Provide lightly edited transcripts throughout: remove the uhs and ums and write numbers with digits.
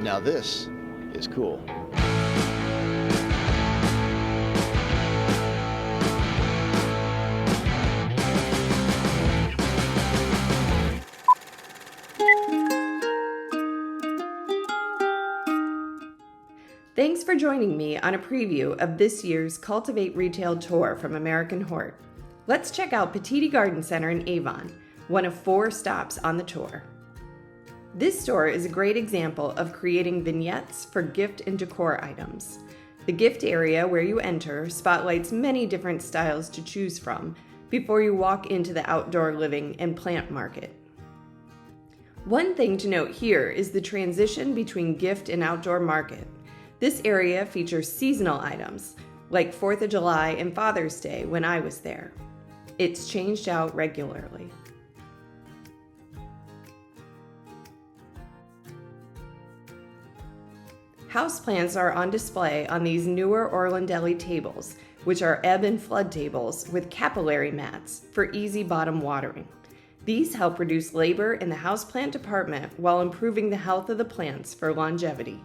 Now this is cool. Thanks for joining me on a preview of this year's Cultivate retail tour from American Hort. Let's check out Petiti Garden Center in Avon, one of 4 stops on the tour. This store is a great example of creating vignettes for gift and decor items. The gift area where you enter spotlights many different styles to choose from before you walk into the outdoor living and plant market. One thing to note here is the transition between gift and outdoor market. This area features seasonal items, like 4th of July and Father's Day when I was there. It's changed out regularly. Houseplants are on display on these newer Orlandelli tables, which are ebb and flood tables with capillary mats for easy bottom watering. These help reduce labor in the houseplant department while improving the health of the plants for longevity.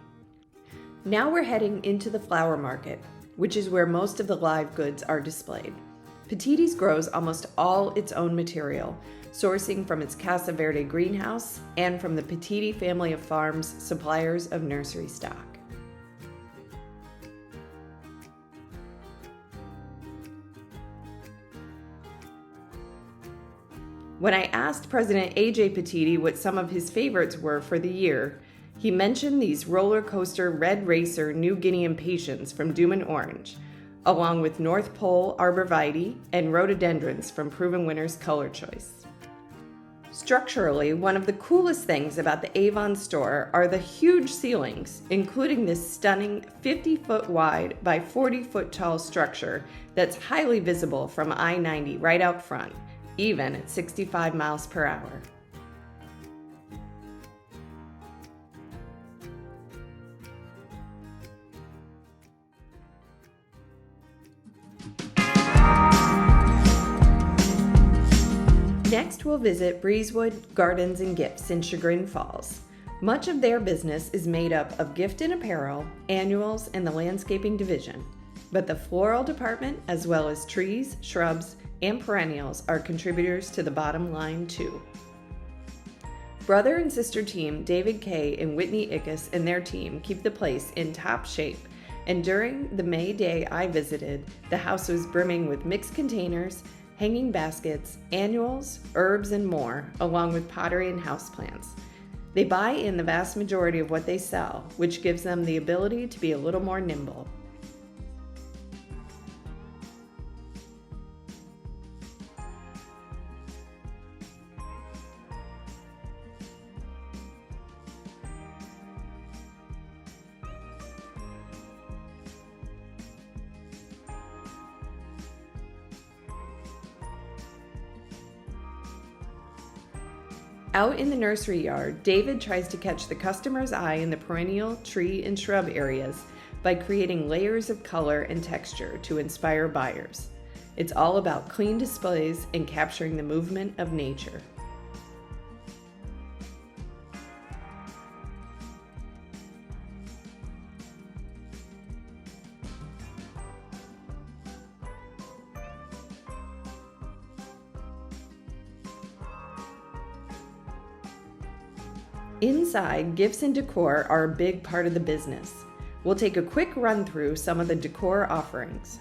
Now we're heading into the flower market, which is where most of the live goods are displayed. Petiti's grows almost all its own material, sourcing from its Casa Verde greenhouse and from the Petiti family of farms, suppliers of nursery stock. When I asked President A.J. Petiti what some of his favorites were for the year, he mentioned these roller coaster Red Racer New Guinea impatiens from Doom and Orange, along with North Pole arborvitae and rhododendrons from Proven Winners Color Choice. Structurally, one of the coolest things about the Avon store are the huge ceilings, including this stunning 50-foot wide by 40-foot tall structure that's highly visible from I-90 right out front, even at 65 miles per hour. Next, we'll visit Breezewood Gardens and Gifts in Chagrin Falls. Much of their business is made up of gift and apparel, annuals, and the landscaping division. But the floral department, as well as trees, shrubs, and perennials, are contributors to the bottom line too. Brother and sister team David Kay and Whitney Ickes and their team keep the place in top shape, and during the May day I visited, the house was brimming with mixed containers, hanging baskets, annuals, herbs, and more, along with pottery and houseplants. They buy in the vast majority of what they sell, which gives them the ability to be a little more nimble. Out in the nursery yard, David tries to catch the customer's eye in the perennial, tree, and shrub areas by creating layers of color and texture to inspire buyers. It's all about clean displays and capturing the movement of nature. Inside, gifts and decor are a big part of the business. We'll take a quick run through some of the decor offerings.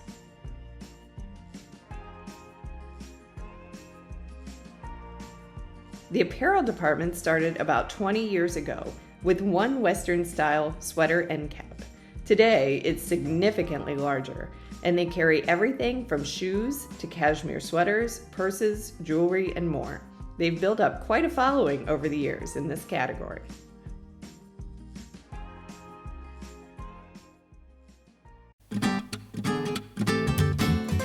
The apparel department started about 20 years ago with one Western-style sweater end cap. Today, it's significantly larger, and they carry everything from shoes to cashmere sweaters, purses, jewelry, and more. They've built up quite a following over the years in this category.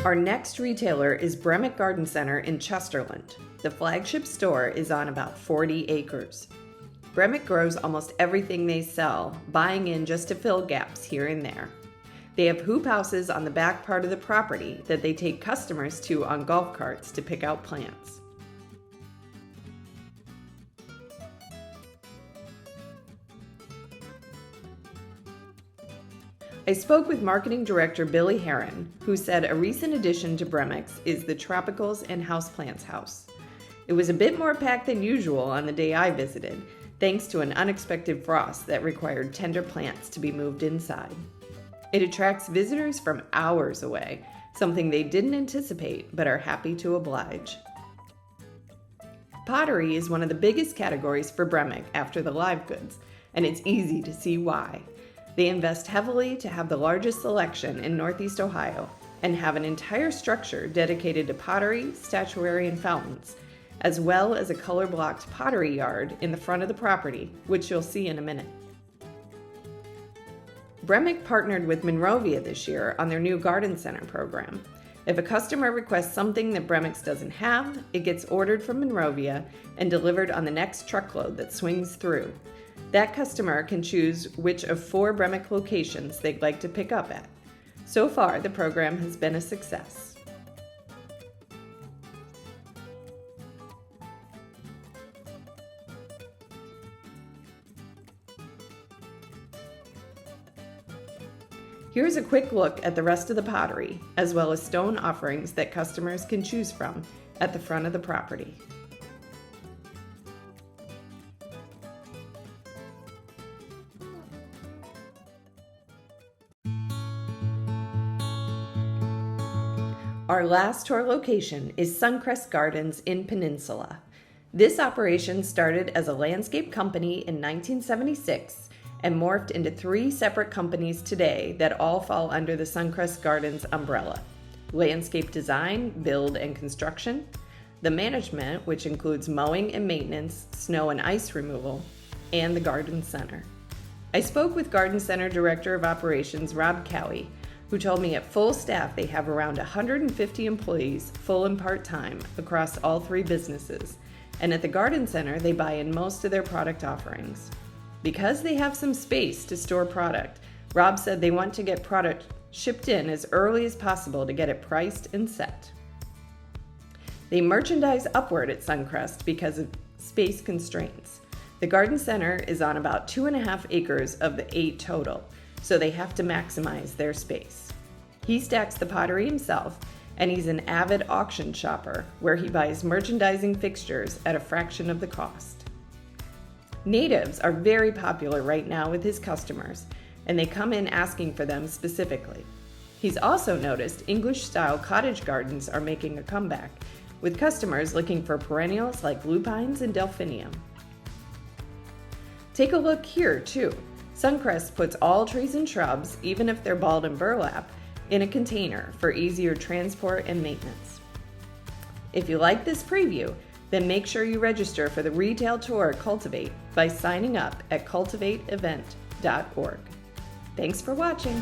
Our next retailer is Bremick Garden Center in Chesterland. The flagship store is on about 40 acres. Bremick grows almost everything they sell, buying in just to fill gaps here and there. They have hoop houses on the back part of the property that they take customers to on golf carts to pick out plants. I spoke with Marketing Director Billy Heron, who said a recent addition to Bremix is the Tropicals and Houseplants House. It was a bit more packed than usual on the day I visited, thanks to an unexpected frost that required tender plants to be moved inside. It attracts visitors from hours away, something they didn't anticipate but are happy to oblige. Pottery is one of the biggest categories for Bremick after the live goods, and it's easy to see why. They invest heavily to have the largest selection in Northeast Ohio and have an entire structure dedicated to pottery, statuary, and fountains, as well as a color-blocked pottery yard in the front of the property, which you'll see in a minute. Bremick partnered with Monrovia this year on their new Garden Center program. If a customer requests something that Bremix doesn't have, it gets ordered from Monrovia and delivered on the next truckload that swings through. That customer can choose which of 4 Bremick locations they'd like to pick up at. So far, the program has been a success. Here's a quick look at the rest of the pottery, as well as stone offerings that customers can choose from at the front of the property. Our last tour location is Suncrest Gardens in Peninsula. This operation started as a landscape company in 1976 and morphed into 3 separate companies today that all fall under the Suncrest Gardens umbrella: landscape design, build, and construction, the management, which includes mowing and maintenance, snow and ice removal, and the garden center. I spoke with Garden Center Director of Operations Rob Cowie, who told me at full staff they have around 150 employees, full and part-time, across all 3 businesses, and at the Garden Center they buy in most of their product offerings. Because they have some space to store product, Rob said they want to get product shipped in as early as possible to get it priced and set. They merchandise upward at Suncrest because of space constraints. The Garden Center is on about 2.5 acres of the 8 total, so they have to maximize their space. He stacks the pottery himself, and he's an avid auction shopper where he buys merchandising fixtures at a fraction of the cost. Natives are very popular right now with his customers, and they come in asking for them specifically. He's also noticed English-style cottage gardens are making a comeback, with customers looking for perennials like lupines and delphinium. Take a look here, too. Suncrest puts all trees and shrubs, even if they're balled in burlap, in a container for easier transport and maintenance. If you like this preview, then make sure you register for the retail tour at Cultivate by signing up at cultivateevent.org. Thanks for watching.